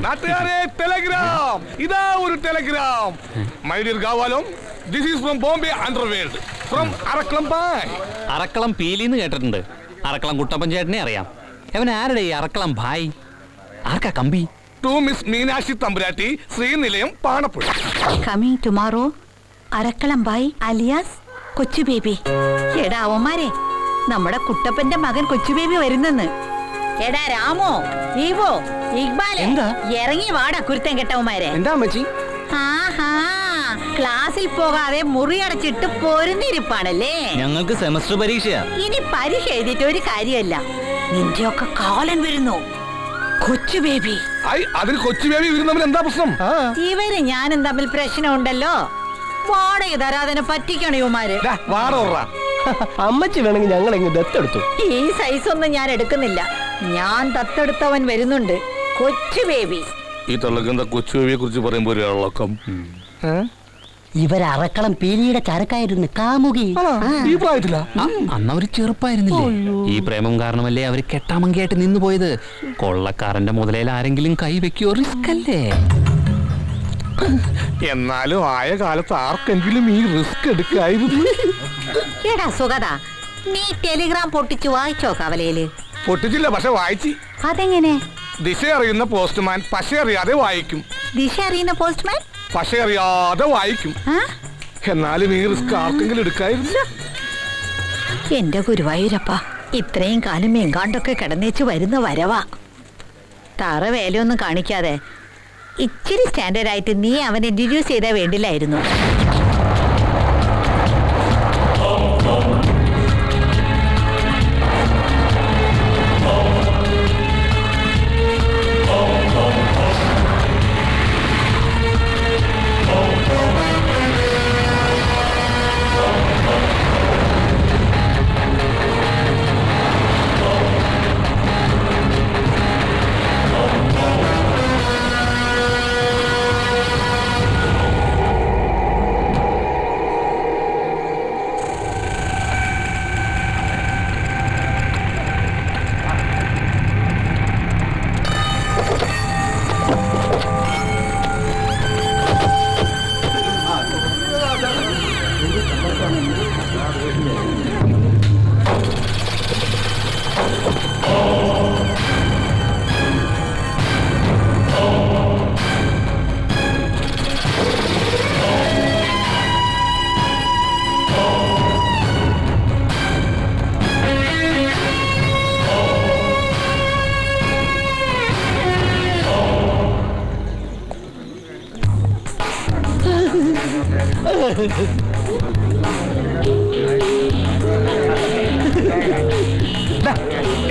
നാട്ടുകാരെ ടെലഗ്രാം, ഇതാ ഒരു ടെലഗ്രാം. മൈ ഡിയർ ഗാവാലം, this is from Bombay underworld, from Arakkalam Bhai. Arakkalam പീലിന്ന് കേട്ടിട്ടുണ്ട്. അറക്കളം കുട്ടപ്പൻ ചേട്ടനെ അറിയാം. അവൻ ആരുടെ ഈ അറക്കളം ഭായ്? ആർക്കാ കമ്പി? To miss Meenakshi Thampuratti, Sreenilayam, Panappuzha. Coming tomorrow Arakkalam by alias Kochu Baby. എടാ അവന്മാരെ, നമ്മുടെ കുട്ടപ്പന്റെ മകൻ കൊച്ചു ബേബി വരുന്നെന്ന്. എടാ രാമോ, ദീപോ, ഇക്ബാലെ, ഇറങ്ങി വാടാ കുരുത്തൻ കെട്ടവന്മാരെ. എന്താ അമ്മച്ചി? ആഹാ, ക്ലാസ്സിൽ പോകാതെ മുറി അടച്ചിട്ട് പൊരുന്നിരിപ്പാണല്ലേ. ഞങ്ങൾക്ക് സെമസ്റ്റർ പരീക്ഷയാ. ഇനി പരീക്ഷ എഴുതിയിട്ട് ഒരു കാര്യമല്ല. നിന്റെ ഒക്കെ കാലൻ വരുന്നു കൊച്ചു ബേബി. അതിന് കൊച്ചു ബേബി വരുന്നവൻ എന്താ പ്രശ്നം? ഇവര് ഞാനും തമ്മിൽ പ്രശ്നമുണ്ടല്ലോ. വാടക തരാതെ പറ്റിക്കണ ഇവന്മാര്. അമ്മച്ചി വേണമെങ്കിൽ ഞങ്ങൾ എങ്ങ് ദത്തെടുത്തു. ഈ സൈസ് ഒന്നും ഞാൻ എടുക്കുന്നില്ല. ഞാൻ ദത്തെടുത്തവൻ വരുന്നുണ്ട്, കൊച്ചു ബേബി. ഈ തള്ളക്കെന്താ കൊച്ചു ബേബിയെ കുറിച്ച് പറയുമ്പോ ഒരു ഇളക്കം? ഇവരറക്കളം പീലിയുടെ ചരക്കായിരുന്നു, കാമുകി. ഈ പ്രായത്തില അന്ന് അവര് ചെറുപ്പായിരുന്നില്ലേ? ഈ പ്രേമം കാരണമല്ലേ അവര് കെട്ടാമങ്കിയായിട്ട് നിന്നു പോയത്. കൊള്ളക്കാരന്റെ മുതലയിൽ ആരെങ്കിലും കൈവെക്കോ? റിസ്ക് അല്ലേ? എന്നാലും ആയ കാലത്ത് ആർക്കെങ്കിലും ഈ റിസ്ക് എടുക്കായിരുന്നു. എടാ സുഗത, നീ ടെലിഗ്രാം പൊട്ടിച്ചു വായിച്ചോ കവലയില്? പൊട്ടിച്ചില്ല, പക്ഷെ വായിച്ചു. അതെങ്ങനെ? ദിശ അറിയുന്ന പോസ്റ്റ്മാൻ പശ അറിയാതെ വായിക്കും. ദിശ അറിയുന്ന പോസ്റ്റ്മാൻ പശ അറിയാതെ വായിക്കും. എന്നാലും ഈ റിസ്ക് ആർക്കെങ്കിലും എടുക്കായിരുന്നു. എന്റെ ഗുരുവായൂരപ്പ, ഇത്രയും കാലം എങ്കാണ്ടൊക്കെ കിടന്നേച്ച് വരുന്ന വരവാ. തറ വേലയൊന്നും കാണിക്കാതെ ഇച്ചിരി സ്റ്റാൻഡേർഡ് ആയിട്ട് നീ അവനെ ഇൻട്രൊഡ്യൂസ് ചെയ്താൽ വേണ്ടില്ലായിരുന്നു.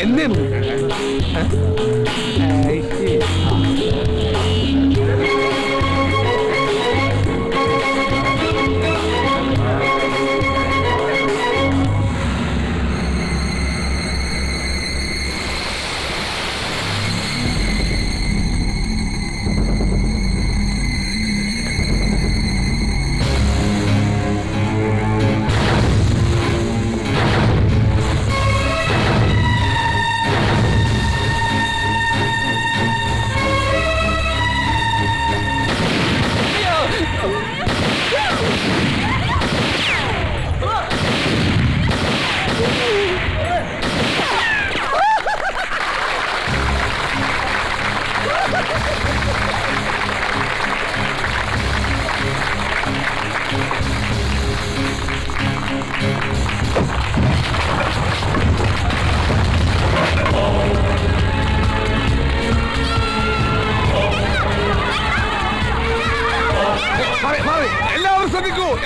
എന്തേന്നു?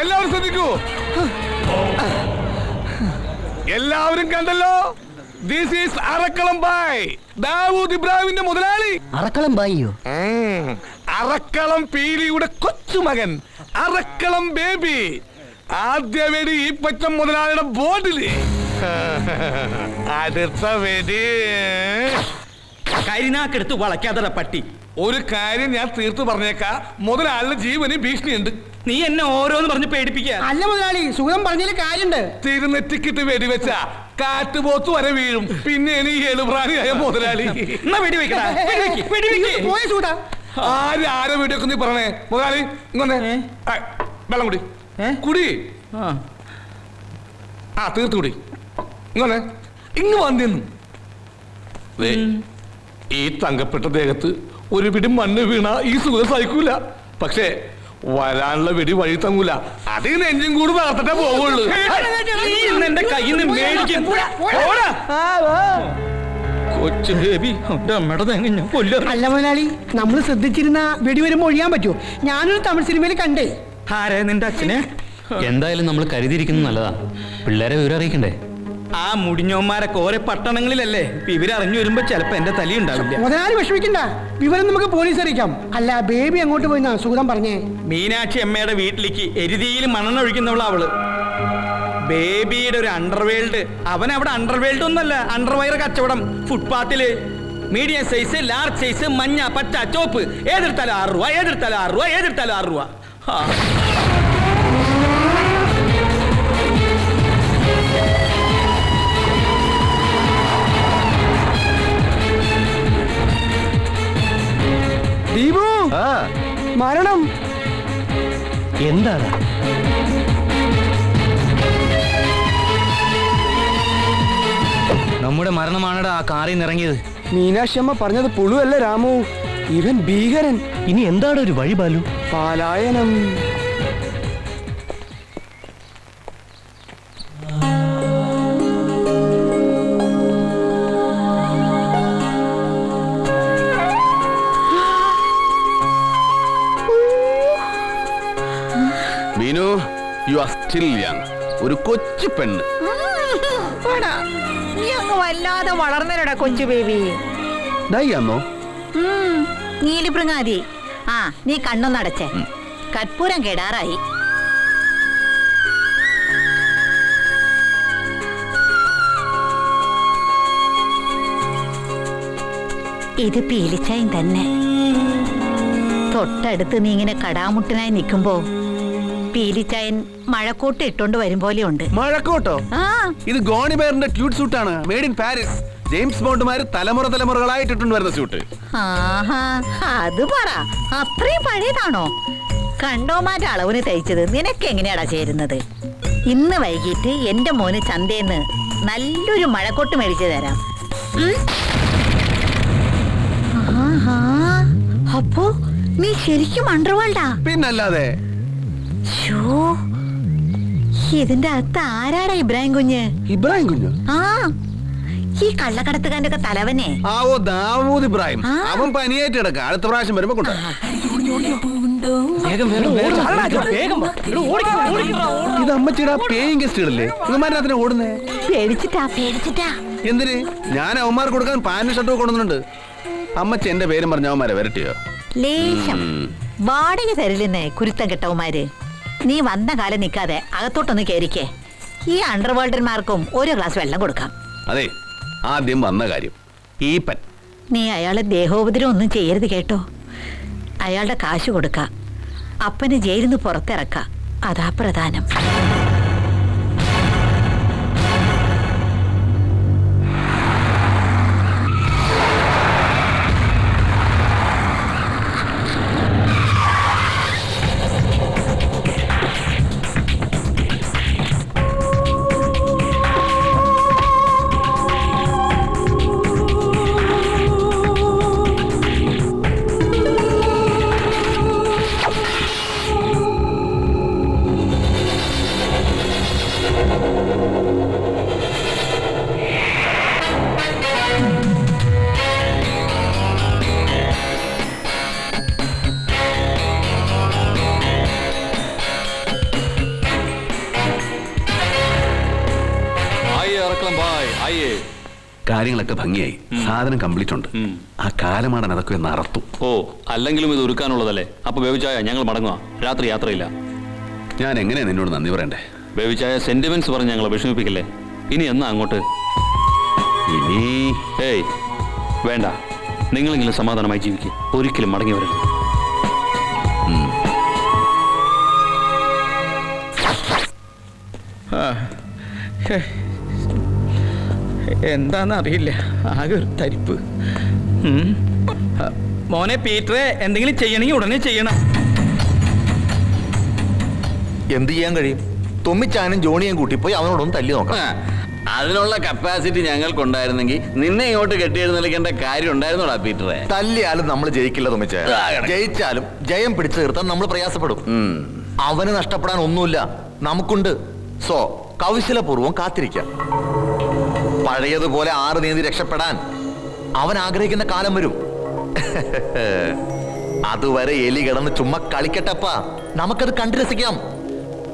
എല്ലാവരും ശ്രദ്ധിക്കൂ. എല്ലാവരും കണ്ടല്ലോ, ദിസ് ഈസ് അറക്കളം ബായ്, ദാവൂദ് ഇബ്രാഹിമിന്റെ മുതലാളി. അറക്കളം ബായിയോ? അറക്കളം പീലിയുടെ കൊച്ചുമകൻ അറക്കളം ബേബി. ആദ്യ വെടി ഈ പച്ച മുതലാളിയുടെ ബോർഡില്. അടുത്ത വെടി കരിനാക്കെടുത്ത് വളയ്ക്കാതെ പട്ടി. ഒരു കാര്യം ഞാൻ തീർത്തു പറഞ്ഞേക്കാ, മുതലാളിയുടെ ജീവന് ഭീഷണിയുണ്ട്. നീ എന്നെ ഓരോന്ന് പറഞ്ഞ് പേടിപ്പിക്കുക. അല്ല മുതലാളി, സുഖം പറഞ്ഞതിൽ കാര്യണ്ട്. തിരുനെറ്റിക്കിട്ട് വെടിവെച്ച കാറ്റുപോത്ത് വരെ വീഴും. പിന്നെ നീ ഏഴുപ്രാണിയായ മുതലാളി. ആരെ വീടൊക്കെ നീ പറഞ്ഞേ മുതലാളി? ഇങ്ങനെ വെള്ളം കുടി കുടി. തീർത്ത് കുടി. ഇങ്ങനെ ഇങ്ങ് വന്നിന്നു. ഈ തങ്കപ്പെട്ട ദേഹത്ത് ഒരു പിടി മണ്ണ് വീണ ഈ സുഖം സഹിക്കൂല. പക്ഷേ വരാനുള്ള വെടി വഴി തങ്ങൂല. അതിന് എഞ്ചിൻ കൂടി നടത്തിട്ടേ പോവുള്ളൂ. എന്റെ കയ്യിൽ നിന്ന് മേടിക്കും. കൊച്ചു ബേബി അല്ല മുതലാളി, നമ്മൾ ശ്രദ്ധിച്ചിരുന്ന വെടി വരുമ്പോ ഒഴിയാൻ പറ്റുമോ? ഞാനൊരു തമിഴ് സിനിമയിൽ കണ്ടേ. ആരെ നിന്റെ അച്ഛനെ? എന്തായാലും നമ്മൾ കരുതിയിരിക്കുന്നത് നല്ലതാ. പിള്ളേരെ വിവരം അറിയിക്കണ്ടേ? ആ മുടിഞ്ഞോന്മാരൊക്കെ ഓരോ പട്ടണങ്ങളിലല്ലേ. ഇവരറിഞ്ഞു വരുമ്പോ ചിലപ്പോ എന്റെ തലയുണ്ടാവില്ല. മുതലാളി വിഷമിക്കണ്ട, വിവരം നമുക്ക് പോലീസ് അറിയിക്കാം. അല്ല ബേബി അങ്ങോട്ട് പോയി സുഗതം പറഞ്ഞേ. മീനാക്ഷി അമ്മയുടെ വീട്ടിലേക്ക് എരുതിയിൽ മണ്ണെണ്ണ ഒഴിക്കുന്നവള അവള്. ബേബിയുടെ ഒരു അണ്ടർവേൾഡ്. അവൻ അവിടെ അണ്ടർവേൾഡ് ഒന്നല്ല, അണ്ടർവയർ കച്ചവടം ഫുട്പാത്തില്. മീഡിയം സൈസ്, ലാർജ് സൈസ്, മഞ്ഞ, പച്ച, ചോപ്പ്. ഏതെടുത്താലും 6 രൂപ, ഏതെടുത്താലും 6 രൂപ, ഏതെടുത്താലും 6 രൂപ. ദീപു, മരണം എന്താണ്? നമ്മുടെ മരണമാണടാ ആ കാറിൽ നിന്ന് ഇറങ്ങിയത്. മീനാക്ഷി അമ്മ പറഞ്ഞത് പുളുവല്ല രാമു, ഇവൻ ഭീകരൻ. ഇനി എന്താണ് ഒരു വഴി ബാലു? പാലായനം. Meenu, you are still young. ഒരു കൊച്ചു പെണ്ണ്. നീ അങ്ങ് വല്ലാതെ വളർന്നരടാ കൊച്ചു ബേബി. ഡൈയാന്നോ? നീലിപ്രങ്ങാതി. നീ കണ്ണൊന്നടച്ചേ. കർപ്പൂരം കേടാറായി. ഇത് പീലിച്ചായും തന്നെ. തൊട്ടടുത്ത് നീ ഇങ്ങനെ കടാമുട്ടനായി നിൽക്കുമ്പോ പീലിച്ചായൻ മഴക്കോട്ട് ഇട്ടോണ്ട് വരും പോലെയുണ്ട്. മഴക്കോട്ടോ? ഇത് ഗോണിബെയറിന്റെ ട്യൂട്ട് സൂട്ടാണ്. Made in Paris. ജെയിംസ് ബോണ്ടുമാര് തലമുറകളായിട്ടിട്ടുണ്ട് വരുന്ന സ്യൂട്ട്. അത് പറ, അത്രയും പഴയതാണോ? കണ്ടോമാന്റെ അളവിന് തയ്ച്ചത് നിനക്ക് എങ്ങനെയാടാ ചേരുന്നത്? ഇന്ന് വൈകിട്ട് എന്റെ മോന് ചന്തേന്ന് നല്ലൊരു മഴക്കോട്ട് മേടിച്ചു തരാം. അപ്പോ നീ ശരിക്കും അണ്ടർവേൾഡാ? പിന്നല്ലാതെ. ഇതിന്റെ അകത്ത് ആരാടാ ഇബ്രാഹിം കുഞ്ഞ്? ഇബ്രാഹിം കുഞ്ഞ്? ഈ കള്ളക്കടത്തുകാരന്റെ ഒക്കെ തലവനെ. ദാവൂദ് ഇബ്രാഹിം. അവൻ പനിയായിട്ട് കിടക്ക. അടുത്ത പ്രാവശ്യം വരുമ്പോ കൊണ്ടു. ഇത് അമ്മച്ചിടാ പേയിങ് ഗസ്റ്റുകളല്ലേ? ഇവന്മാരതിനെ ഓടുന്നേ. പേടിച്ചിട്ടാ. എന്തിന്? ഞാൻ അവന്മാർ കൊടുക്കാൻ പാന്റ് ഷർട്ടും കൊണ്ടുവന്നിട്ടുണ്ട്. അമ്മച്ചി എന്റെ പേരും പറഞ്ഞ അവന്മാരെ വരട്ടിയോ? ലേശം വാടക തരില്ലെന്നേ കുരുത്തം കെട്ടവന്മാര്. നീ വന്ന കാലം നിൽക്കാതെ അകത്തോട്ടൊന്ന് കയറിക്കേ. ഈ അണ്ടർവേൾഡന്മാർക്കും ഒരു ഗ്ലാസ് വെള്ളം കൊടുക്കാം. അതെ, ആദ്യം വന്ന കാര്യം ഈപ്പൻ. നീ അയാളെ ദേഹോപദ്രവം ഒന്നും ചെയ്യരുത് കേട്ടോ. അയാളുടെ കാശ് കൊടുക്ക, അപ്പന് ജയിലിൽ നിന്ന് പുറത്തിറക്ക. അതാ പ്രധാനം. കാര്യങ്ങളൊക്കെ ഭംഗിയായി. സാധനം കംപ്ലീറ്റ് ഉണ്ട്. ആ കാലമാടൻ അതൊക്കെ ഒന്ന് അറത്തു. അല്ലെങ്കിലും ഇത് ഒരുക്കാനുള്ളതല്ലേ. അപ്പൊ ബേബിച്ചായ ഞങ്ങൾ മടങ്ങുക. രാത്രി യാത്രയില്ല. ഞാൻ എങ്ങനെയാ നിന്നോട് നന്ദി പറയണ്ടേ? ബേബിച്ചായ സെന്റിമെന്റ്സ് പറഞ്ഞ് ഞങ്ങളെ വിഷമിപ്പിക്കല്ലേ. ഇനി എന്നാ അങ്ങോട്ട്? ഇനി വേണ്ട. നിങ്ങളെങ്കിലും സമാധാനമായി ജീവിക്കും. ഒരിക്കലും മടങ്ങി വരരുത്. എന്താന്നറിയില്ല, ആകെ ഒരു തരിപ്പ്. ഉം. മോനെ പീറ്ററെ, എന്തെങ്കിലും ചെയ്യണമെങ്കിൽ ഉടനെ ചെയ്യണം. എന്ത് ചെയ്യാൻ കഴിയും? തുമ്മിച്ചാനും ജോണിയും കൂട്ടിപ്പോയി അവനോടൊന്ന് തല്ലി നോക്കാം. അതിനുള്ള കപ്പാസിറ്റി ഞങ്ങൾക്കുണ്ടായിരുന്നെങ്കിൽ നിന്നെ ഇങ്ങോട്ട് കെട്ടിയെഴുന്നള്ളിക്കേണ്ട കാര്യം ഉണ്ടായിരുന്നോടാ പീറ്ററെ? തല്ലിയാലും നമ്മൾ ജയിക്കില്ല തുമ്മിച്ച. ജയിച്ചാലും ജയം പിടിച്ചു തീർത്താൻ നമ്മൾ പ്രയാസപ്പെടും. അവന് നഷ്ടപ്പെടാൻ ഒന്നുമില്ല, നമുക്കുണ്ട്. സോ കൗശലപൂർവ്വം കാത്തിരിക്കാം. പഴയതുപോലെ ആറ് നീന്തി രക്ഷപ്പെടാൻ അവൻ ആഗ്രഹിക്കുന്ന കാലം വരും. അതുവരെ എലി കിടന്ന് ചുമ്മാ കളിക്കട്ടപ്പാ, നമുക്കത് കണ്ടു രസിക്കാം.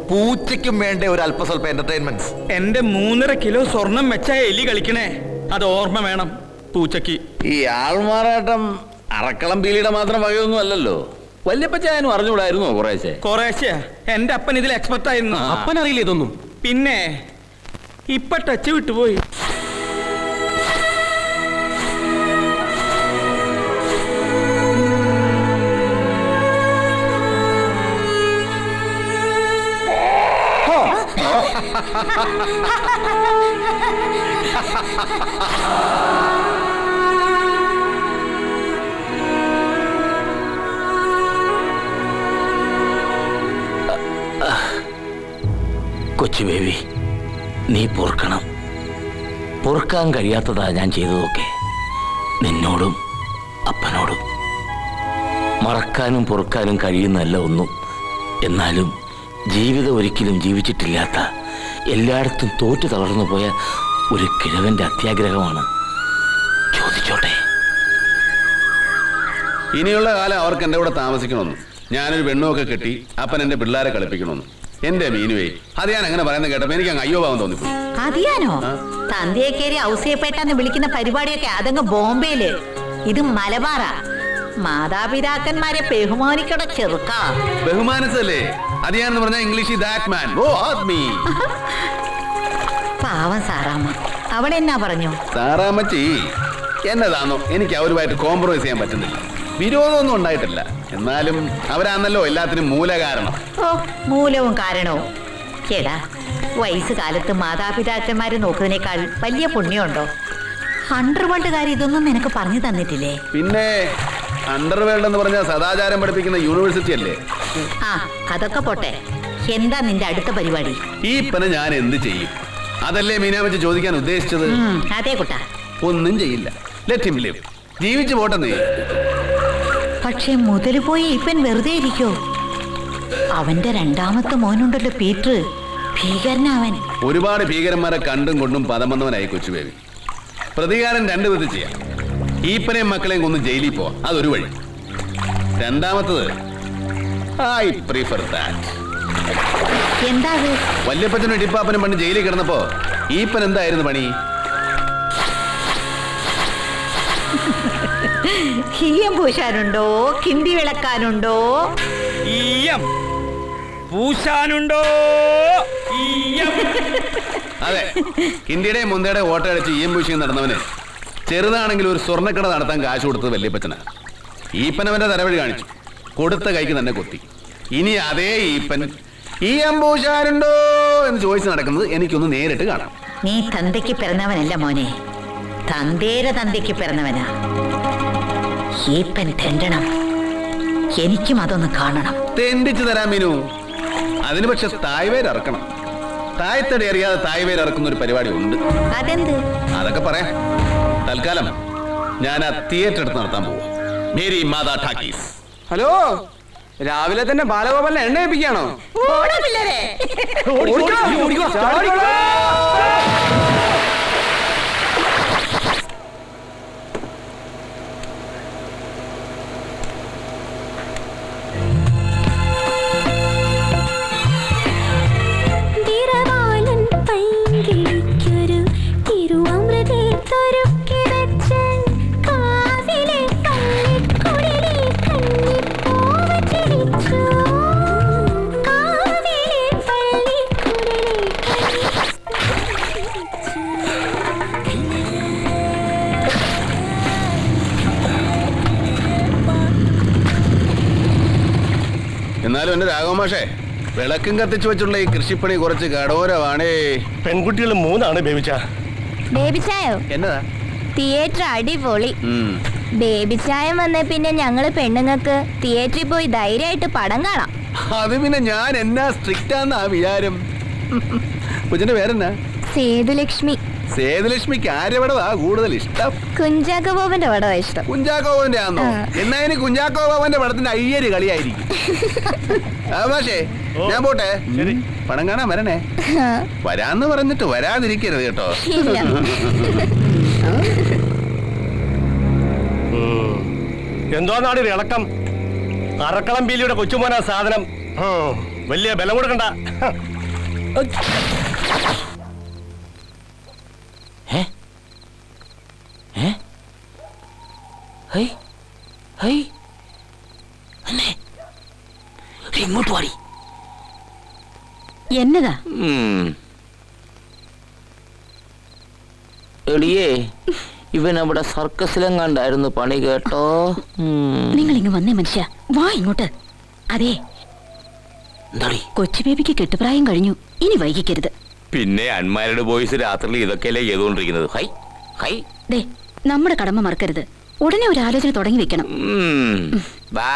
പൂച്ചയ്ക്കും വേണ്ട ഒരു അല്പസ്വല്പ എന്റർടൈൻമെന്റ്സ്. എന്റെ 3.5 കിലോ സ്വർണം വെച്ചാ എലി കളിക്കണേ, അത് ഓർമ്മ വേണം പൂച്ചയ്ക്ക്. ഈ ആൾമാറാട്ടം അറക്കളം പീലിയുടെ മാത്രം വകയൊന്നും അല്ലല്ലോ. വല്യപ്പച്ചായനും അറിഞ്ഞുകൂടായിരുന്നോ? കുറേശ്ശെ. എന്റെ അപ്പൻ ഇതിൽ എക്സ്പെർട്ട് ആയിരുന്നു. അപ്പനറിയില്ല ഇതൊന്നും. പിന്നെ ഇപ്പൊ ടച്ച് വിട്ടുപോയി. കൊച്ചു ബേബി, നീ പൊറുക്കണം. പൊറുക്കാൻ കഴിയാത്തതാ ഞാൻ ചെയ്തതൊക്കെ, നിന്നോടും അപ്പനോടും. മറക്കാനും പൊറുക്കാനും കഴിയുന്നല്ല ഒന്നും. എന്നാലും ജീവിതം ഒരിക്കലും ജീവിച്ചിട്ടില്ലാത്ത, എല്ലായിടത്തും തോറ്റു തളർന്നു പോയ ഒരു കിഴവന്റെ അത്യാഗ്രഹമാണ്. ചോദിച്ചോട്ടെ? ഇനിയുള്ള കാലം അവർക്ക് എൻ്റെ കൂടെ താമസിക്കണമെന്ന്, ഞാനൊരു പെണ്ണുമൊക്കെ കെട്ടി അപ്പൻ എൻ്റെ പിള്ളേരെ കളിപ്പിക്കണമെന്ന്. എന്റെ മീനുവേ, അത് ഞാൻ അങ്ങനെ പറയുന്നത് കേട്ടപ്പോ എനിക്ക് അങ്ങ് അയ്യോ ഭാവം തോന്നിപ്പോയി. അതിയാനോ? തന്തയെ കയറി ഔസേപ്പേട്ടെന്ന് വിളിക്കുന്ന പരിപാടിയൊക്കെ അതങ്ങ് ബോംബെയില്, ഇത് മലബാറാ. മാതാപിതാക്കന്മാരെ ബഹുമാനിക്കണ ചെറുക്കാ. ബഹുമാനിച്ചല്ലേ? അത് ഞാൻ പറഞ്ഞ ഇംഗ്ലീഷ് ദാറ്റ് മാൻ. ഓ ആത്മീ. പാവം സാറാമ്മ, അവിടെ എന്നാ പറഞ്ഞു? സാറാമ്മച്ചി എന്നതാണോ, എനിക്ക് അവരുമായിട്ട് കോംപ്രമൈസ് ചെയ്യാൻ പറ്റുന്നില്ല. വിരോധമൊന്നും ഉണ്ടായിട്ടില്ല, എന്നാലും അവരാണല്ലോ എല്ലാത്തിനും മൂലകാരണം. ഓ, മൂലവും കാരണവും. ചേടാ, വയസ്സുകാലത്ത് മാതാപിതാക്കന്മാരെ നോക്കുന്നതിനേക്കാൾ വലിയ പുണ്യമുണ്ടോ? അണ്ടർവേൾഡുകാർ ഇതൊന്നും നിനക്ക് പറഞ്ഞു തന്നിട്ടില്ലേ? പിന്നെ അണ്ടർവേൾഡ് എന്ന് പറഞ്ഞാൽ സദാചാരം പഠിപ്പിക്കുന്ന യൂണിവേഴ്സിറ്റി അല്ലേ? ആ, അതൊക്കെ പോട്ടെ. എന്താ നിന്റെ അടുത്ത പരിപാടി? ഈ പന ഞാൻ എന്ത് ചെയ്യും? അതല്ലേ മീനാമച്ചി ചോദിക്കാൻ ഉദ്ദേശിച്ചത്. അതെ കുട്ടാ. ഒന്നും ചെയ്യില്ല. Let him live. ജീവിച്ചു പോട്ടെന്നേ. പക്ഷെ മുതല് പോയി ഇപ്പൻ വെറുതെ ഇരിക്കോ? അവന്റെ രണ്ടാമത്തെ മോനുണ്ടല്ലോ പീറ്റർ, ഭീകരനവൻ. ഒരുപാട് ഭീകരന്മാരെ കണ്ടും കൊണ്ടും പദം വന്നവനായി കൊച്ചുബേബി. പ്രതികാരം 2 വിധത്തിൽ ചെയ്യാം. ഈപ്പനെയും മക്കളെയും കൊന്ന് ജയിലിൽ പോവാം, അതൊരു വഴി. രണ്ടാമത്തത് ഐ പ്രിഫർ ദാറ്റ്. എന്താ? വല്യപ്പച്ചനും ഇടിപ്പാപ്പനും പണ്ട് ജയിലിൽ കിടന്നപ്പോ ഈപ്പൻ എന്തായിരുന്നു പണി? ഈയം പൂശാനുണ്ടോ? കിണ്ടി വിളക്കാനുണ്ടോ? ഈയം പൂശാനുണ്ടോ? ഈയം. അതെ, കിണ്ടിയുടെയും മുന്തയുടെയും ഓട്ടയടിച്ച് ഈയം പൂശിയും നടന്നവന് ചെറുതാണെങ്കിൽ ഒരു സ്വർണ്ണക്കട നടത്താൻ കാശ് കൊടുത്തത് വല്യപ്പച്ചനാ. ഈപ്പനവന്റെ തലവഴി കാണിച്ചു, കൊടുത്ത കൈക്ക് തന്നെ കൊത്തി. ഇനി അതേ ഈപ്പൻ ഈയം പൂശാനുണ്ടോ എന്ന് ചോദിച്ച് നടക്കുന്നത് എനിക്കൊന്ന് നേരിട്ട് കാണാം. നീ തന്തയ്ക്ക് പിറന്നവനല്ല മോനെ, തന്തേര തന്തയ്ക്ക് പിറന്നവനാ. ഈപ്പൻ തെണ്ടണം. എനിക്കും അതൊന്ന് കാണണം. തെണ്ടിച്ചു തരാം മീനു. അതിന് പക്ഷെ തായ്വേര് ഇറക്കണം. തായ്തടി അറിയാതെ തായ്വേര് ഇറക്കുന്ന ഒരു പരിപാടി ഉണ്ട്. അതെന്ത്? അതൊക്കെ പറയാം. തൽക്കാലം ഞാൻ ആ തിയേറ്റർ എടുത്ത് നടത്താൻ പോവാ. മേരി മാതാ ടാക്കീസ്. ഹലോ, രാവിലെ തന്നെ ബാലഗോപാലിനെ എണ്ണ ഏൽപ്പിക്കുകയാണോ? എന്നാലും എന്റെ രാഘവമാഷേ, വിളക്കും കത്തിച്ചു വെച്ചുള്ള ഈ കൃഷിപ്പണി കുറച്ച് കടോരമാണേ. പെൺകുട്ടികൾ 3 ബേബിച്ച. ബേബി ചായോ? എന്നതാ? തിയേറ്റർ അടിപൊളി. ബേബി ചായം വന്ന പിന്നെ ഞങ്ങള് പെണ്ണുങ്ങൾക്ക് തിയേറ്ററിൽ പോയി ധൈര്യമായിട്ട് പടം കാണാം. അത് പിന്നെ ഞാൻ എന്നാ സ്ട്രിക്റ്റ് ആന്നാ വിചാരം? കൊച്ചിന്റെ പേരെന്നാ? സേതുലക്ഷ്മി. സേതുലക്ഷ്മിക്ക് ആരുടെ പടവാ കൂടുതൽ ഇഷ്ടം? കുഞ്ചാക്കോ ബോബന്റെ പടവാ ഇഷ്ടം. കുഞ്ചാക്കോ ബോബന്റെ ആണോ? എന്നാ ഇനി കുഞ്ചാക്കോ ബോബന്റെ പടത്തിന്റെ അയ്യര് കളിയായിരിക്കും. പക്ഷേ ഞാൻ പോട്ടെ, പടം കാണാൻ വരണേ. വരാന്ന് പറഞ്ഞിട്ട് വരാതിരിക്കരുത് കേട്ടോ. എന്തോന്നാണ് ഇളക്കം? അറക്കളം പീലിയുടെ കൊച്ചുമോനാ സാധനം. വലിയ ബലം കൊടുക്കണ്ട. ഇങ്ങോട്ട് പാടി. എന്നതാ എളിയേ, ഇവൻ അവിടെ സർക്കസിലെങ്ങാണ്ടായിരുന്നു പണി കേട്ടോ. നിങ്ങൾ ഇങ്ങ് വന്നേ മനുഷ്യ, വാ ഇങ്ങോട്ട്. അതെ, കൊച്ചു ബേബിക്ക് കെട്ടുപ്രായം കഴിഞ്ഞു, ഇനി വൈകിക്കരുത്. പിന്നെ അൺമാരിഡ് ബോയ്സ് രാത്രിയിൽ ഇതൊക്കെയല്ലേ ചെയ്തുകൊണ്ടിരിക്കുന്നത്. ഹൈ ഹൈ ദേ, നമ്മുടെ കടമ മറക്കരുത്. ഉടനെ ഒരു ആലോചന തുടങ്ങി വെക്കണം. വാ.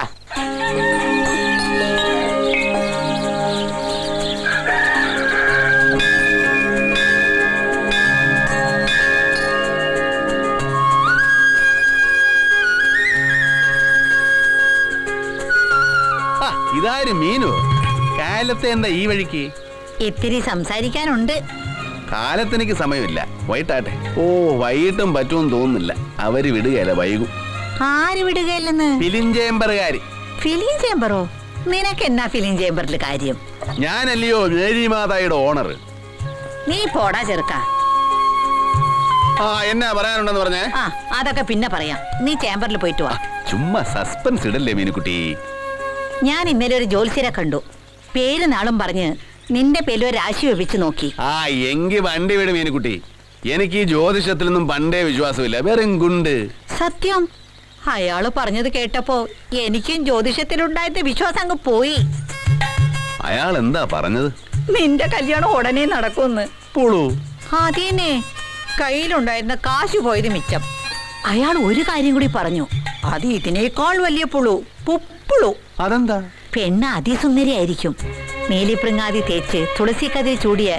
ഇതാരും മീനോ? കാലത്തെ എന്താ ഈ വഴിക്ക്? ഇത്തിരി സംസാരിക്കാനുണ്ട്. കാലത്തെനിക്ക് സമയമില്ല, വൈകിട്ടാട്ടെ. ഓ, വൈകിട്ടും പറ്റുമെന്ന് തോന്നുന്നില്ല. അവര് വിടുകയല്ല, വൈകും. ആര് വിടുകയല്ലെന്ന്? ഫിലിം ചേംബറുകാര്. ഫിലിം ചേംബറോ? നിനക്ക് എന്നാ ഫിലിം ചേംബറിൽ കാര്യം? ഞാനല്ലയോ മേരി മാതായുടെ ഓണർ. നീ പോടാ ചെറുക്ക. എന്നാ പറയാനുണ്ടെന്ന് പറഞ്ഞേ? അതൊക്കെ പിന്നെ പറയാം. നീ ചേംബറിൽ പോയിട്ട് വാ. ചുമ്മാ സസ്പെൻസ് ഇടല്ലേ മീനുക്കുട്ടി. ഞാൻ ഇന്നലെ ഒരു ജോത്സ്യരെ കണ്ടു. പേര് നാളും പറഞ്ഞ് നിന്റെ പേരിൽ ഒരു രാശി വെപ്പിച്ച് നോക്കി. എങ്കി വണ്ടി വിട് മീനുക്കുട്ടി. എനിക്ക് ഈ ജ്യോതിഷത്തിലൊന്നും പണ്ടേ വിശ്വാസമില്ല, വെറും ഗുണ്ട്. സത്യം, അയാള് പറഞ്ഞത് കേട്ടപ്പോ എനിക്കും ജ്യോതിഷത്തിലുണ്ടായത് വിശ്വാസം അങ്ങ് പോയി. അയാൾ എന്താ പറഞ്ഞത്? നിന്റെ കല്യാണം ഉടനെ നടക്കുമെന്ന്. പുളു. അതേനെ, കയ്യിലുണ്ടായിരുന്ന കാശ് പോയത് മിച്ചം. അയാൾ ഒരു കാര്യം കൂടി പറഞ്ഞു, അത് ഇതിനേക്കാൾ വലിയ പുളു, പുപ്പുളു. അതെന്താ? പെണ്ണ് അതിസുന്ദരിയായിരിക്കും. മേലിപ്രിങ്ങാതി തേച്ച് തുളസിക്കതിൽ ചൂടിയ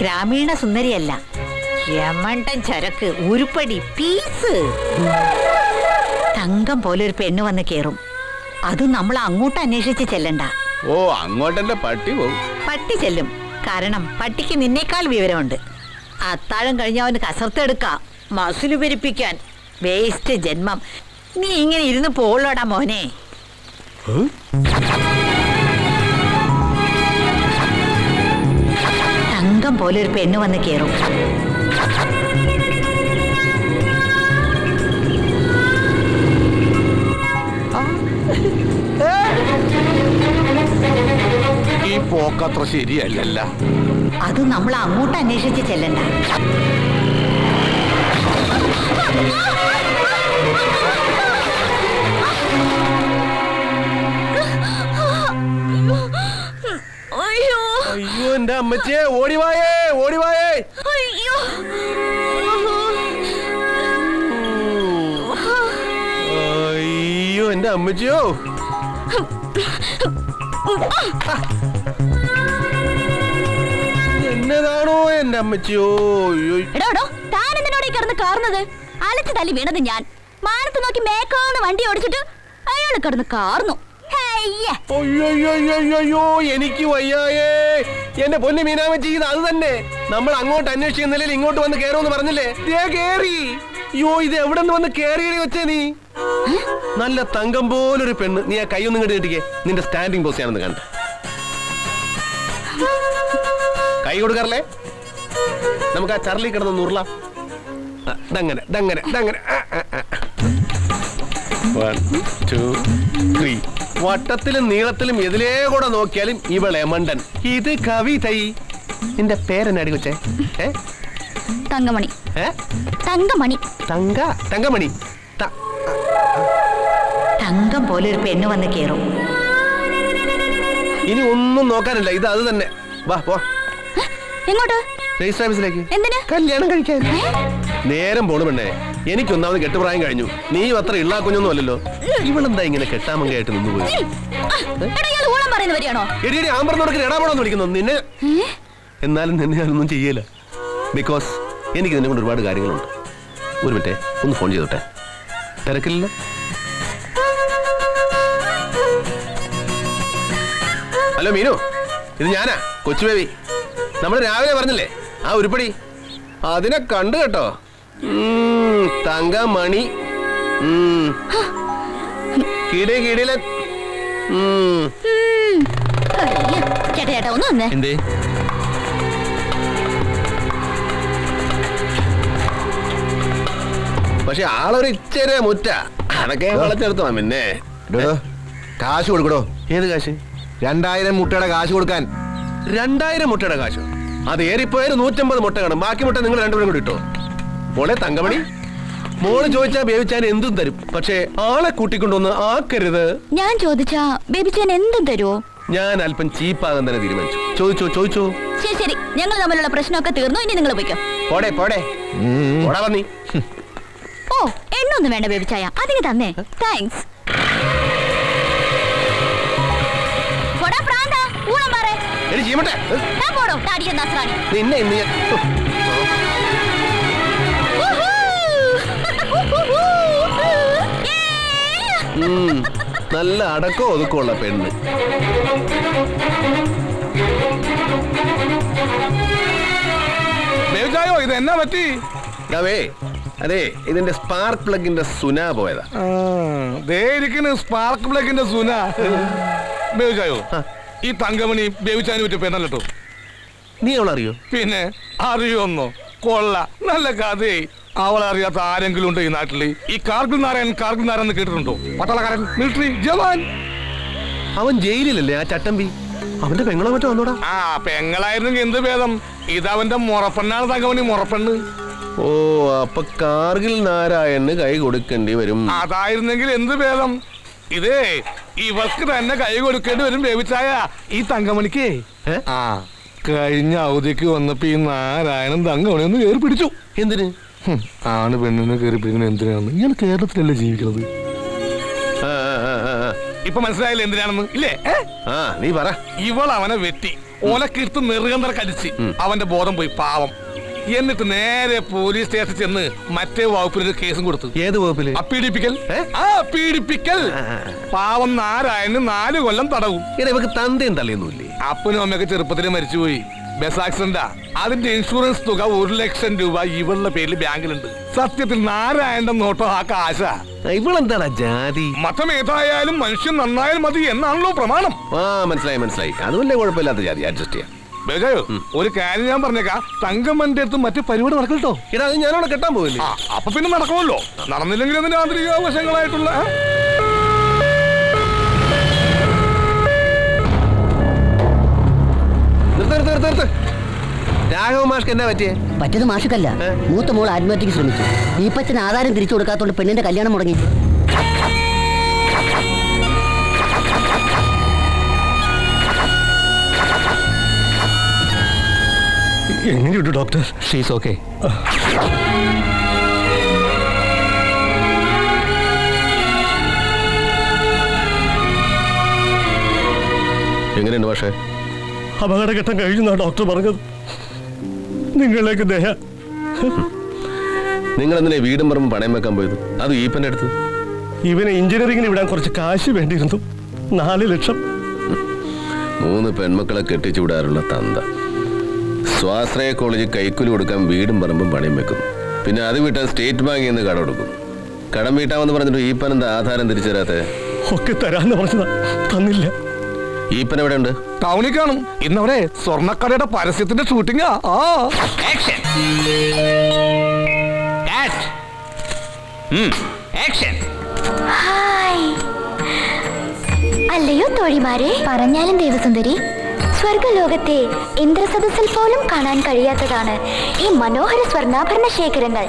ഗ്രാമീണ സുന്ദരിയല്ല, യമണ്ടൻ ചരക്ക്, ഉരുപ്പടി, പീസ്. തങ്കം പോലെ ഒരു പെണ്ണ് വന്ന് കേറും. അത് നമ്മൾ അങ്ങോട്ട് അന്വേഷിച്ച് ചെല്ലണ്ട. ഓ, അങ്ങോട്ടെന്റെ പട്ടി പോകും. പട്ടി ചെല്ലും, കാരണം പട്ടിക്ക് നിന്നേക്കാൾ വിവരമുണ്ട്. അത്താഴം കഴിഞ്ഞ അവന് കസർത്തെടുക്കാം, മസില് പെരിപ്പിക്കാൻ. വേസ്റ്റ് ജന്മം. നീ ഇങ്ങനെ ഇരുന്ന് പോളോടാ മോനെ. തങ്കം പോലെ ഒരു പെണ്ണ് വന്ന് കേറും. ഈ പോക്കത്ര ശരിയല്ലല്ല. അത് നമ്മൾ അങ്ങോട്ട് അന്വേഷിച്ച് ചെല്ലണ്ട. അയ്യോ എന്റെ അമ്മച്ചേ, ഓടിവായേ ഓടിവായേ. അയ്യോ എന്റെ അമ്മച്ചിയോ. എന്നതാണോ എന്റെ അമ്മച്ചിയോ. താനെന്തിനോടെ കിടന്ന് കാർന്നത്? അലച്ചു തല്ലി വീണത് ഞാൻ. മാനത്ത് നോക്കി മേക്കാന്ന് വണ്ടി ഓടിച്ചിട്ട് അയാള് കിടന്ന് കാർന്നു. അയ്യോ, എനിക്ക് വയ്യായേ. എന്റെ പൊന്നു മീനാമച്ചി, ഇത് അത് തന്നെ. നമ്മൾ അങ്ങോട്ട് അന്വേഷിക്കുന്ന നിലയിൽ ഇങ്ങോട്ട് വന്ന് കേറുമെന്ന് പറഞ്ഞില്ലേ? കേറി. അയ്യോ, ഇത് എവിടെ നിന്ന് വന്ന് കേറിയടി വെച്ചേ നീ? നല്ല തങ്കം പോലൊരു പെണ്ണ്. നീ ആ കൈയൊന്നും കണ്ടു കിട്ടിക്കേ. നിന്റെ സ്റ്റാൻഡിങ് പോസ്റ്റ് ആണെന്ന് കണ്ട. കൈ കൊടുക്കാറില്ലേ? നമുക്ക് ആ ചർലി കിടന്ന് ഉരുള. ദങ്ങനെ ദങ്ങനെ ദങ്ങനെ. 1 2 3. വട്ടത്തിലും നീളത്തിലും എതിലേ കൂടെ നോക്കിയാലും ഇവളെ മണ്ടൻ. ഇത് കവിതൈ. നിന്റെ പേരെന്നാടി കൊച്ചേ? തങ്കമണി. തങ്കമണി. തങ്കമണി. തങ്കം പോലെ ഒരു പെണ്ണ് വന്ന് കേറും. ഇനി ഒന്നും നോക്കാനില്ല, ഇത് അത് തന്നെ. വാ പോ. എങ്ങോട്ട്? രജിസ്റ്റർ ഓഫീസിലേക്ക്. എന്തിനാ? കല്യാണം കഴിക്കാൻ. നേരം പോണു പെണ്ണേ. എനിക്കൊന്നാമത് കെട്ടുപ്രായം കഴിഞ്ഞു. നീ അത്ര ഇള്ളാ കുഞ്ഞൊന്നും അല്ലല്ലോ. ഇവളെന്താ ഇങ്ങനെ കെട്ടാമങ്കയായിട്ട് നിന്നുപോയി? എടി ആമ്പറന്നോടൊക്കെ ഇടാപെടാന്ന് വിളിക്കുന്നു നിന്നെ. എന്നാലും നിന്നെ ഞാനൊന്നും ചെയ്യല. ബിക്കോസ് എനിക്ക് നിന്നെ കൊണ്ട് ഒരുപാട് കാര്യങ്ങളുണ്ട്. ഒരു മിനിറ്റ് ഒന്ന് ഫോൺ ചെയ്തോട്ടെ. തിരക്കില്ല? ഹലോ മീനു, ഇത് ഞാനാ കൊച്ചു ബേബി. നമ്മൾ രാവിലെ പറഞ്ഞില്ലേ ആ ഉരുപ്പടി, അതിനെ കണ്ടു കേട്ടോ. തങ്കമണി കിടില. ചേട്ടാ ഒന്ന് വന്നേ. എന്തേ? പക്ഷെ ആളൊരു ഇച്ചരെ മുറ്റ, അതൊക്കെ വളച്ചെടുത്തോ. പിന്നെ കാശ് കൊടുക്കടോ. ഏത് കാശ്? 2000 മുട്ടയുടെ കാശ് കൊടുക്കാൻ. 2000 മുട്ടയുടെ കാശോ? അത് ഏറിപ്പോയാൽ 150 മുട്ട കാണും. ബാക്കി മുട്ട നിങ്ങൾ രണ്ടുപേരും കൂടി ഇട്ടോ. മോളെ തങ്കമണി, മോള് ചോദിച്ചാ ബേബിച്ചാൻ എന്തും തരും. പക്ഷേ ആളെ കൂട്ടിക്കൊണ്ടൊന്ന് ആക്കരുത്. ഞാൻ ചോദിച്ചാ ബേബിച്ചാൻ എന്തും തരുമോ? ഞാൻ അല്പം ചീപ്പാകാൻ തന്നെ തീരുമാനിച്ചു. ചോദിച്ചോ. ശരി, ഞങ്ങൾ തമ്മിലുള്ള പ്രശ്നമൊക്കെ തീർന്നു. ഇനി നിങ്ങൾ പോയിക്കോ. പോടെ വന്നി. ഓ, എണ്ണൊന്നും വേണ്ട ബേബിച്ചായ, അതിന് തന്നെ താങ്ക്സ്. നല്ല അടക്കോ ഒതുക്കമുള്ള പെണ്ണ്. ഇത് എന്നാ പറ്റി? അതെ, ഇതിന്റെ സ്പാർക്ക് പ്ലഗിന്റെ സുന പോയതാ. സ്പാർക്ക് പ്ലഗിന്റെ സുന. ബേബിച്ചായോ, ഈ തങ്കമണി ബേബിച്ചാനെ പറ്റി പെണ്ണല്ലോ. നീ അവളറിയോ? പിന്നെ അറിയോന്നോ? കൊള്ള, നല്ല കഥയായി. അവളറിയാത്ത ആരെങ്കിലും ഉണ്ടോ ഈ നാട്ടില്? ഈ കാർഗിൽ നാരായൺ എന്ന് കേട്ടിട്ടുണ്ടോ? പട്ടാളക്കാരൻ, മിലിറ്ററി ജവാൻ. അവൻ ജയിലിലല്ലേ ആ ചട്ടമ്പി? അവന്റെ പെങ്ങളെ മറ്റോ വന്നോടാ. ആ, പെങ്ങളായിരുന്നെങ്കിൽ എന്ത് ഭേദം. ഇതവന്റെ മുറപ്പെണ്ണാണ് തങ്കമണി, മുറപ്പെണ്ണ്. ഓ, അപ്പൊ കാർഗിൽ നാരായണന് കൈ കൊടുക്കേണ്ടി വരും. അതായിരുന്നെങ്കിൽ എന്ത് ഭേദം. ഇതേ ഇവർക്ക് തന്നെ കൈ കൊടുക്കേണ്ടി വരും ബേബിച്ചായ, ഈ തങ്കമണിക്ക്. ആ, കഴിഞ്ഞ അവധിക്ക് വന്നപ്പോ ഈ നാരായണൻ തങ്കമണി ഒന്ന് കയറി പിടിച്ചു. എന്തിന്? ആണ് പെണ്ണിനെ കയറി പിടിക്കുന്നത് എന്തിനാണെന്ന്. ഇയാൾ കേരളത്തിലല്ലേ ജീവിക്കുന്നത്? ഇപ്പൊ മനസ്സിലായില്ല എന്തിനാണെന്ന് ഇല്ലേ? നീ പറ. ഇവൾ അവനെ വെട്ടി ഓലക്കിർത്ത് നെറുകന്തര കടിച്ച് അവന്റെ ബോധം പോയി, പാവം. എന്നിട്ട് നേരെ പോലീസ് സ്റ്റേഷനിൽ ചെന്ന് മറ്റേ വകുപ്പിലൊരു കേസും കൊടുത്തു. ഏത് വകുപ്പില്? പീഡിപ്പിക്കൽ. പാവം നാരായണന് 4 കൊല്ലം തടവും. ഇവക്ക് തന്തയും തള്ളിയൊന്നുമില്ലേ? അപ്പനും അമ്മയൊക്കെ ചെറുപ്പത്തിൽ മരിച്ചുപോയി. ബസ് ആക്സിഡന്റാ. അതിന്റെ ഇൻഷുറൻസ് തുക 1 ലക്ഷം രൂപ ഇവളുടെ പേരിൽ ബാങ്കിലുണ്ട്. സത്യത്തിൽ നാരായണന്റെ നോട്ടോ ആ കാശ. ഇവളെന്താ ജാതി? മതം ഏതായാലും മനുഷ്യൻ നന്നായാലും മതി എന്നാണല്ലോ പ്രമാണം. മനസ്സിലായി. അതുമല്ലേ കുഴപ്പമില്ലാത്ത ജാതി, അഡ്ജസ്റ്റ് ചെയ്യാം. ബേജായോ, ഒരു കാര്യം ഞാൻ പറഞ്ഞേക്കാം. തങ്കമ്മന്റെ അടുത്ത് മറ്റു പരിപാടി നടക്കട്ടോ. അത് ഞാനവിടെ കെട്ടാൻ പോവില്ലേ? അപ്പൊ പിന്നെ നടക്കുമല്ലോ. നടന്നില്ലെങ്കിൽ അതിന്റെ ആന്തരിക വശങ്ങളായിട്ടുള്ള രാഘവ മാഷ്ക്ക് എന്നാ പറ്റിയേ? പറ്റിയത് മാഷ്ക്കല്ല, മൂത്ത മോൾ ആത്മഹത്യക്ക് ശ്രമിച്ചു. ഈപ്പച്ചന് ആധാരം തിരിച്ചു കൊടുക്കാത്തോണ്ട് പെണ്ണിന്റെ കല്യാണം മുടങ്ങി. എങ്ങനെയുണ്ട് ഡോക്ടർ? She's okay. എങ്ങനെയുണ്ട് പക്ഷേ? അപകടഘട്ടം കഴിഞ്ഞാ ഡോക്ടർ പറഞ്ഞത്. നിങ്ങളിലേക്ക് ദയ. നിങ്ങൾ എന്തിനാ വീടും പറമ്പും പണയം വെക്കാൻ പോയത്? അത് ഈപ്പന്റെ അടുത്ത്. ഇവനെ എഞ്ചിനീയറിംഗിന് വിടാൻ കുറച്ച് കാശ് വേണ്ടിയിരുന്നു. 4 ലക്ഷം. 3 പെൺമക്കളെ കെട്ടിച്ചു വിടാറുള്ള തന്ത സ്വാശ്രയ കോളേജിൽ കൈക്കൂലി കൊടുക്കാൻ വീടും പറമ്പും പണയം വെക്കും. പിന്നെ അത് വിട്ടാൽ സ്റ്റേറ്റ് ബാങ്കിൽ നിന്ന് കടം കൊടുക്കും. കടം വീട്ടാമെന്ന് പറഞ്ഞിട്ട് ഈപ്പൻ എന്താ ആധാരം തിരിച്ചു തരാത്തെ? ഒക്കെ തരാന്ന് പറഞ്ഞതാ, തന്നില്ല. ഈപ്പൻ എവിടെ ഉണ്ട്? ടൗണിൽ കാണും. ഇന്നവിടെ സ്വർണ്ണക്കടയുടെ പരസ്യത്തിന്റെ ഷൂട്ടിംഗാ. അല്ലയോ തോഴിമാരെ, പറഞ്ഞാലും ദേവസുന്ദരി, സ്വർഗലോകത്തെ ഇന്ദ്രസദസ്സിൽ പോലും കാണാൻ കഴിയാത്തതാണ് ഈ മനോഹര സ്വർണ്ണാഭരണ ശേഖരങ്ങൾ.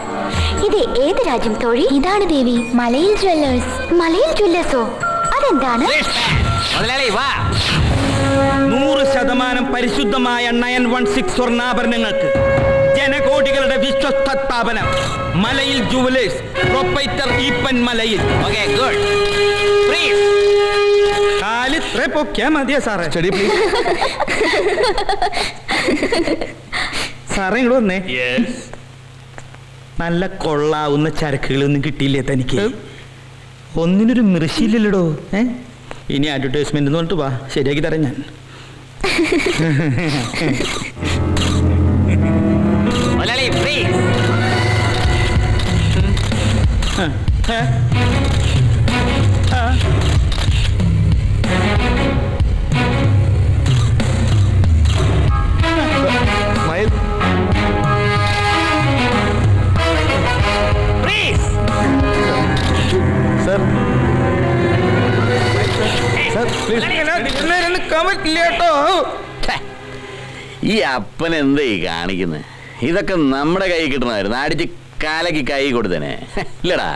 ഇത് ഏത് രാജ്യം തോഴി? ഇതാണ് ദേവി, മലയിൽ ജ്വല്ലേഴ്സ്. മലയിൽ ജ്വല്ലേഴ്സോ? അതെന്താണ്? 100% പരിശുദ്ധമായ 916 സ്വർണ്ണാഭരണങ്ങൾക്ക് വിശ്വസ്ത സ്ഥാപനം മലയിൽ ജുവലേഴ്സ്, പ്രൊപ്പറേറ്റർ ഈപ്പൻ മലയിൽ. Okay, good. പ്ലീസ് കാലിത്ര പൊക്കിയാ മതിയാ സാറേ. Study please. സാറേ ഇങ്ങോട്ട് വന്നേ. നല്ല കൊള്ളാവുന്ന ചരക്കുകളൊന്നും കിട്ടിയില്ലേ തനിക്ക്? ഒന്നിനൊരു മൃഷിയില്ലല്ലോ. ഇനി അഡ്വർടൈസ്മെന്റ് എന്ന് പറഞ്ഞിട്ട് വാ, ശരിയാക്കി തരാം ഞാൻ. ഈ അപ്പൻ എന്താ ഈ കാണിക്കുന്നത്? ഇതൊക്കെ നമ്മുടെ കൈ കിട്ടണമായിരുന്നു. അടിച്ച് കാലക്ക് കൈ കൊടുത്തേനെ ഇല്ലടാ.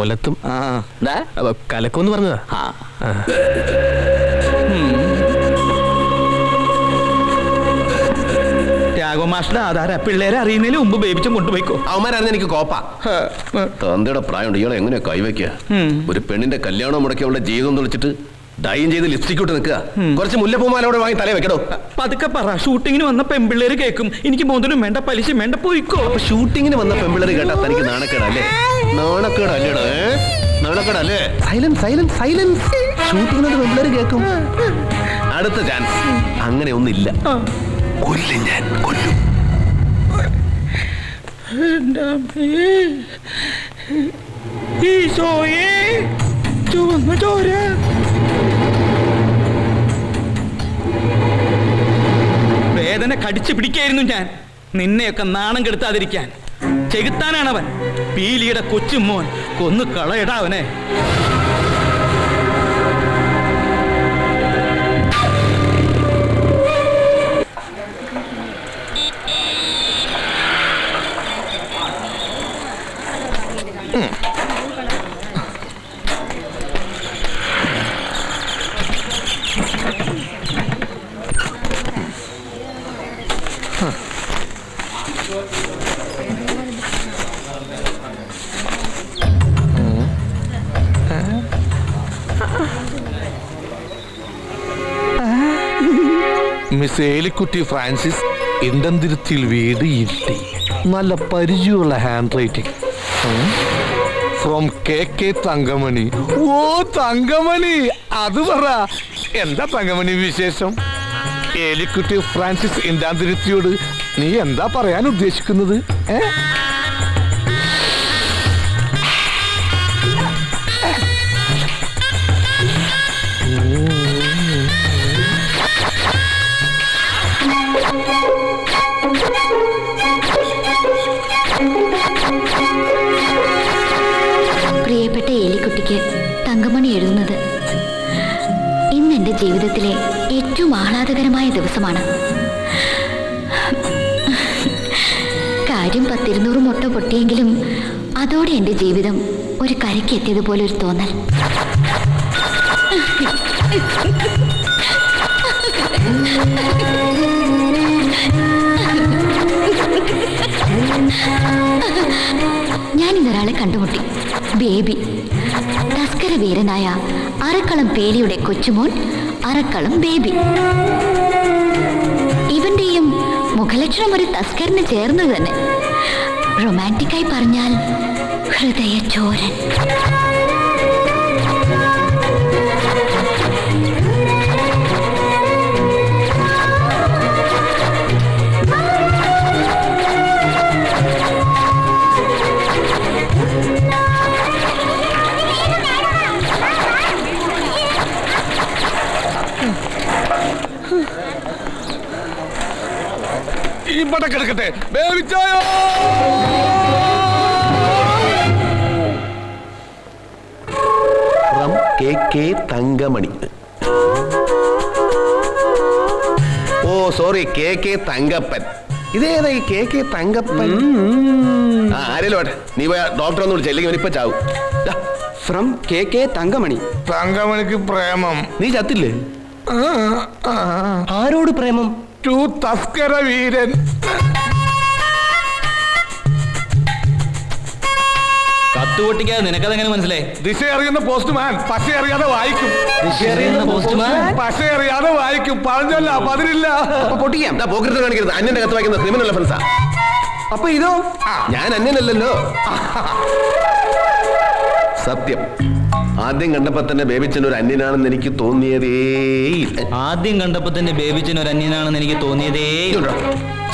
ഒലത്തും കലക്കൊന്ന് പറഞ്ഞതാ. രാഘവമാഷിന്റെ ആധാര പിള്ളേരെ അറിയുന്നതിന് മുമ്പ് ബേബിച്ചും കൊണ്ടുപോയിക്കോ. അവന്മാരായിരുന്നു എനിക്ക് കോപ്പ. തന്തയുടെ പ്രായമുണ്ട്, ഇയാളെ എങ്ങനെയാ കൈവയ്ക്കുക? ഒരു പെണ്ണിന്റെ കല്യാണം മുടക്കി അവളുടെ ജീവിതം തെളിച്ചിട്ട് ഡൈൻ ചെയ്ത് ലിപ്സ്റ്റിക് ഇട്ട് നിൽക്കുക. കുറച്ച് മുല്ലപ്പൂമാലോടെ വാങ്ങി തലേ വെക്കടോ. പതുക്കെ പറ, ഷൂട്ടിങ്ങിന് വന്ന പെമ്പിള്ളേര് കേൾക്കും. എനിക്ക് മുതലും വേണ്ട, പലിശ വേണ്ട, പോയിക്കോ. ഷൂട്ടിങ്ങിന് വന്ന പെമ്പിള്ളേര് കേട്ടാ തനിക്ക് നാണക്കേടല്ലേ? നാണക്കേടല്ലേടോ? നാണക്കേടല്ലേ? Silence silence silence. ഷൂട്ടിങ്ങിനോട് പെമ്പിള്ളേര് കേൾക്കും. അടുത്ത ചാൻസ്. അങ്ങനെ ഒന്നില്ല. കൊല്ലും ഞാൻ, കൊല്ലും. ഈശോയേ, ചുവന്ന ചോര. വേദന കടിച്ചു പിടിക്കായിരുന്നു ഞാൻ, നിന്നെയൊക്കെ നാണം കെടുത്താതിരിക്കാൻ. ചെകുത്താനാണവൻ, പീലിയുടെ കൊച്ചുമോൻ. കൊന്നു കളയടാ അവനെ. മിസ് ഏലിക്കുട്ടി ഫ്രാൻസിസ് ഇണ്ടന്തിരുത്തിയിൽ വീട് ഇരുട്ടി. നല്ല പരിചയമുള്ള handwriting. From KK Thankamani. ഓ തങ്കമണി, അത് പറ. എന്താ തങ്കമണി വിശേഷം? ഏലിക്കുട്ടി ഫ്രാൻസിസ് ഇണ്ടാന്തിരുത്തിയോട് നീ എന്താ പറയാൻ ഉദ്ദേശിക്കുന്നത്? പ്രിയപ്പെട്ട ഏലിക്കുട്ടിക്ക് തങ്കമണി എഴുതുന്നത്. ഇന്ന് എൻ്റെ ജീവിതത്തിലെ ഏറ്റവും ആഹ്ലാദകരമായ ദിവസമാണ്. കാര്യം 10-200 മുട്ട പൊട്ടിയെങ്കിലും അതോടെ എൻ്റെ ജീവിതം ഒരു കരയ്ക്ക് എത്തിയതുപോലെ ഒരു തോന്നൽ. ഞാനിന്നൊരാളെ കണ്ടുമുട്ടി. ബേബി. തസ്കര വീരനായ അറക്കളം പേലിയുടെ കൊച്ചുമോൻ അറക്കളം ബേബി. ഇവന്റെയും മുഖലക്ഷണം ഒരു തസ്കറിന് ചേർന്നു തന്നെ. റൊമാൻറ്റിക്കായി പറഞ്ഞാൽ ഹൃദയചോരൻ. ഇവിടെ കിടക്കട്ടെ. വേവിച്ചായോ? KK തങ്കമണി. ഓ സോറി, KK തങ്കപ്പൻ. ഇതേതാ ഈ KK തങ്കപ്പൻ? ആരേലും വേട്ടെ, നീ പോയാ ഡോക്ടർ ഒന്ന് വിളിച്ച, അല്ലെങ്കിൽ ഇപ്പൊ ചാവും. From KK Thankamani. തങ്കമണിക്ക് പ്രേമം. നീ ചത്തില്ലേ? ആരോട് പ്രേമം? ടു തസ്കര വീരൻ. പൊട്ടിക്കാതെ നിനക്കതെങ്ങനെ മനസ്സിലായി? ദിശ അറിയുന്ന പോസ്റ്റ്മാൻ പശ അറിയാതെ വായിക്കും. പശ അറിയാതെ വായിക്കും. പറഞ്ഞല്ല പതിരില്ല. പൊട്ടിക്കാം. പോക്കറ്റ് കാണിക്കരുത്. അന്യന്റെ കത്ത് വായിക്കുന്ന ക്രിമിനൽ ഒഫൻസാ. അപ്പൊ ഇതോ ഞാൻ അന്യനല്ലല്ലോ. സത്യം, ആദ്യം കണ്ടപ്പോ തന്നെ ബേബിച്ചൻ ഒരു അന്യനാണെന്ന് എനിക്ക് തോന്നിയതേയില്ല. ആദ്യം കണ്ടപ്പോ തന്നെ ബേബിച്ചൻ ഒരു അന്യനാണെന്ന് എനിക്ക് തോന്നിയതേയില്ല.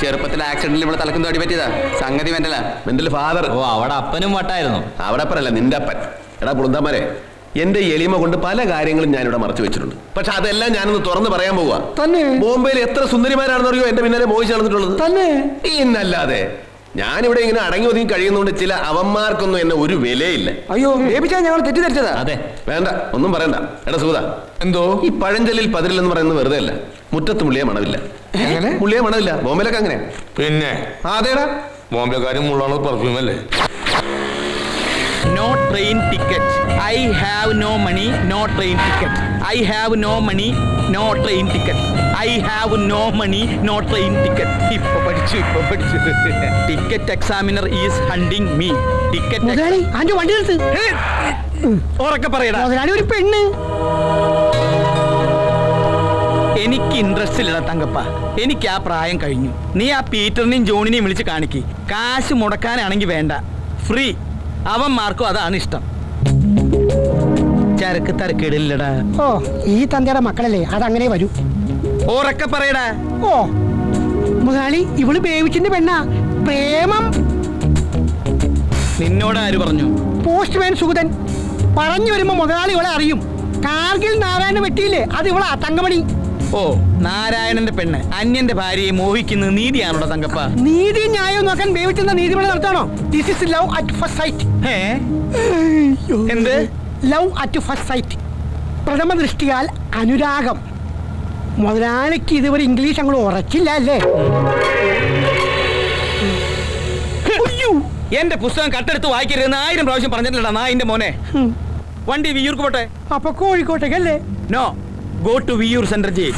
ചെറുപ്പത്തിൽ ആക്സിഡന്റിൽ ഇവിടെ തലക്കും തോടി പറ്റിയതാ. സംഗതി മെന്റലാ. Mental father. ഓ, അവിടെ അപ്പനും വട്ടായിരുന്നു. അവിടെ അപ്പനല്ല, നിന്റെ അപ്പൻ. എടാ പുളുന്താമാരെ, എന്റെ എളിമ കൊണ്ട് പല കാര്യങ്ങളും ഞാനിവിടെ മറച്ചു വെച്ചിട്ടുണ്ട്. പക്ഷെ അതെല്ലാം ഞാനൊന്ന് തുറന്ന് പറയാൻ പോവാ. തന്നെ ബോംബെയിൽ എത്ര സുന്ദരിമാരാണെന്ന് അറിയോ എന്റെ പിന്നാലെ മോഹിച്ച് നടന്നിട്ടുള്ളത്? തന്നെ ഇന്നല്ലാതെ ഞാനിവിടെ ഇങ്ങനെ അടങ്ങി ഒതുങ്ങി കഴിയുന്നതുകൊണ്ട് ചില അവന്മാർക്കൊന്നും എന്നെ ഒരു വിലയില്ല. അയ്യോ ബേബിച്ചാ ഞങ്ങൾ തെറ്റിദ്ധരിച്ചതാ. അതെ, വേണ്ട, ഒന്നും പറയണ്ട. എടാ സൂത, എന്തോ ഈ പഴഞ്ചലിൽ പതിരില്ലെന്ന് പറയുന്നത് വെറുതെ അല്ല. മുറ്റത്ത് മുള്ളിയെ മണവില്ല. മുള്ളിയെ മണവില്ല. ബോംബെയിലൊക്കെ അങ്ങനെ. പിന്നെ അതേടാ, ബോംബെക്കാരും മുള്ളാണ് പെർഫ്യൂം അല്ലേ? No train ticket. I have no money. No train ticket. I have no money. No train ticket. I have no money. No train ticket. ഇപ്പൊ പഠിച്ചു. Ticket examiner is hunting me. Ticket. മുതലാളി ആന്റെ വണ്ടി നിർത്ത്. ഉറക്കെ പറയടാ. മുതലാളി ഒരു പെണ്ണ്. എനിക്ക് ഇൻട്രസ്റ്റ് ഇല്ലടാ തങ്കപ്പ. എനിക്ക് ആ പ്രായം കഴിഞ്ഞു. നീ ആ പീറ്ററിനെയും ജോണിനെയും വിളിച്ച് കാണിക്ക്. കാശ് മുടക്കാനാണെങ്കിൽ വേണ്ട, ഫ്രീ. അവന്മാർക്കും അതാണ് ഇഷ്ടം. ചരക്ക് തരക്കേടില്ലടാ. ഓ, ഈ തന്തയുടെ മക്കളല്ലേ, അതങ്ങനെ വരൂ. ഓറൊക്കെ പറയടാ. ഓ മുതലാളി, ഇവള് ബേബിച്ചിന്റെ പെണ്ണാ. പ്രേമം. നിന്നോട് ആര് പറഞ്ഞു? പോസ്റ്റ്മാൻ സുഗതൻ പറഞ്ഞു വരുമ്പോ മുതലാളി ഇവളെ അറിയും. കാർഗിൽ നാരായണ വെട്ടിയില്ലേ, അത് ഇവളാ തങ്കമണി. ഓ, നാരായണന്റെ പെണ്ണ് അന്യന്റെ ഭാര്യയെ മോഹിക്കുന്നത് നീതിയാണോടാ തങ്കപ്പ? നീതി ന്യായം നോക്കാൻ ബേബിച്ചെന്ന നീതിപീഠം നടത്താണോ? This is love at first sight. എന്ത് ലവ് അറ്റ് ഫസ്റ്റ് സൈറ്റ്? പ്രഥമ ദൃഷ്ടിയാൽ അനുരാഗം. മുതലാളിക്ക് ഇതുവരെ ഇംഗ്ലീഷ് അങ്ങോട്ട് ഉറച്ചില്ല അല്ലേ? എന്റെ പുസ്തകം കട്ടെടുത്ത് വായിക്കരുതെന്ന് 1000 പ്രാവശ്യം പറഞ്ഞിട്ടില്ലടാ നായിന്റെ മോനെ. വണ്ടി വിയൂർക്ക് പോട്ടെ. അപ്പൊ കോഴിക്കോട്ടേക്കല്ലേ? No, go to Viyur Center Jail.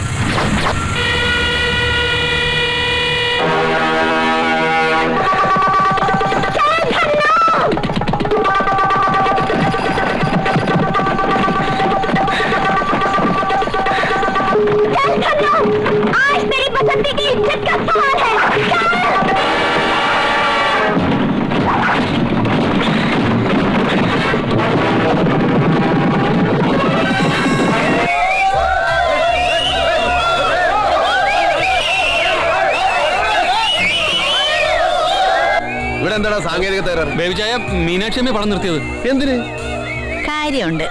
आज मेरी बसंती की इज्जत का सवाल है. ഇവിടെ എന്താടാ സാങ്കേതിക തകരാറ്? ബേബിച്ചായ മീനാക്ഷി പണം നിർത്തിയത് എന്തിന്? കാര്യമുണ്ട്.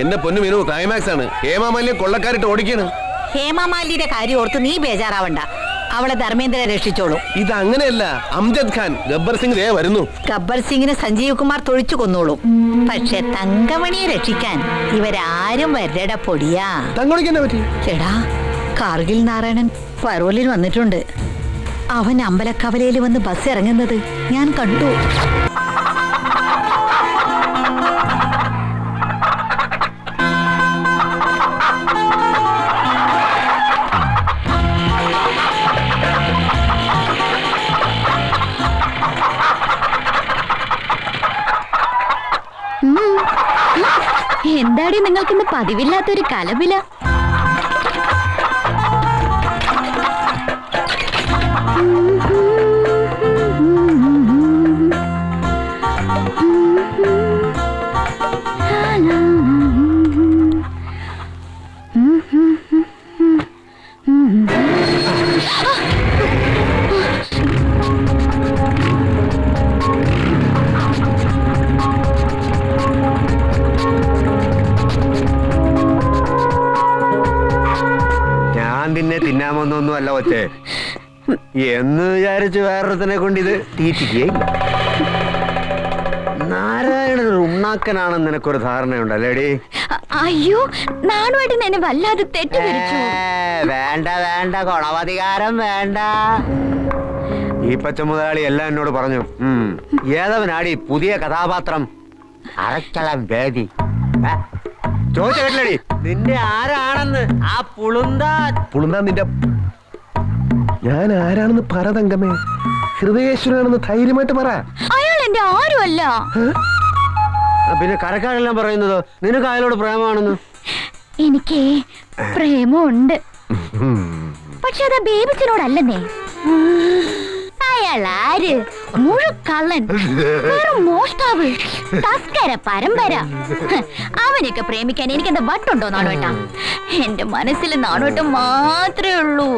എന്റെ പൊന്നു മീനു, ക്ലൈമാക്സ് ആണ്. ഹേമാമാലിയെ കൊള്ളക്കാരിട്ട് ഓടിക്കാണ്. ഹേമാമാലിയുടെ കാര്യം ഓർത്ത് നീ ബേജാറാവണ്ട. അവളെ ധർമ്മേന്ദ്ര രക്ഷിച്ചോളൂ. ഇത് അങ്ങനെയല്ല. അംജദ് ഖാൻ, ഗബ്ബർ സിംഗ് ദേ വരുന്നു. ഗബ്ബർ സിംഗിനെ സഞ്ജീവ് കുമാർ തൊഴിച്ചു കൊന്നോളും. പക്ഷെ തങ്കമണിയെ രക്ഷിക്കാൻ ഇവരാരും വരട പൊടിയാ. തങ്കമണിക്ക് എന്നാ പറ്റി? എടാ, കാർഗിൽ നാരായണൻ പരോലിൽ വന്നിട്ടുണ്ട്. അവൻ അമ്പലക്കവലയിൽ വന്ന് ബസ് ഇറങ്ങുന്നത് ഞാൻ കണ്ടു. എന്താടി നിങ്ങൾക്കിന്ന് പതിവില്ലാത്തൊരു കലപില? നിന്നെ തിന്നാമെന്നൊന്നും അല്ല കൊച്ചേ, എന്ന് വിചാരിച്ച് വേറൊരുത്തനെ കൊണ്ട് ഇത് തീറ്റിക്കേ. നാരായണൻ ഉണ്ണാക്കനാണെന്ന് നിനക്കൊരു ധാരണയുണ്ടല്ലേടി? അയ്യോ, നാണുമായിട്ട് എന്നെ വല്ലാതെ തെറ്റിദ്ധരിച്ചു. വേണ്ട വേണ്ട, ഗുണവധികാരം വേണ്ട. ഈ പച്ച മുതലാളി എല്ലാം എന്നോട് പറഞ്ഞു. ഏതവനാടി പുതിയ കഥാപാത്രം? അരക്കളം വേദി. ചോദിച്ച കേട്ടില്ലടി നിന്റെ ആരാണെന്ന്? ആ പുളുന്താ നിന്റെ. ഞാൻ ആരാണെന്ന് പറ തങ്കമേ. ഹൃദയേശ്വരനാണെന്ന് ധൈര്യമായിട്ട് പറ. അയാൾ എന്റെ ആരുമല്ല. പിന്നെ കരക്കാരെല്ലാം പറയുന്നതോ നിനക്ക് അയാളോട് പ്രേമമാണെന്ന്? എനിക്ക് പ്രേമമുണ്ട്, പക്ഷെ അത് ബേബിച്ചിനോടല്ലെന്നേ. അയാൾ ആര്? മുഴുക്കള്ളൻ, വെറും മോഷ്ടാവ്, തസ്കര പരമ്പര. അവനൊക്കെ പ്രേമിക്കാൻ എനിക്ക് എന്താ വട്ടുണ്ടോ നാണോട്ടാ? എന്റെ മനസ്സിൽ നാണോട്ടം മാത്രമേ ഉള്ളൂ.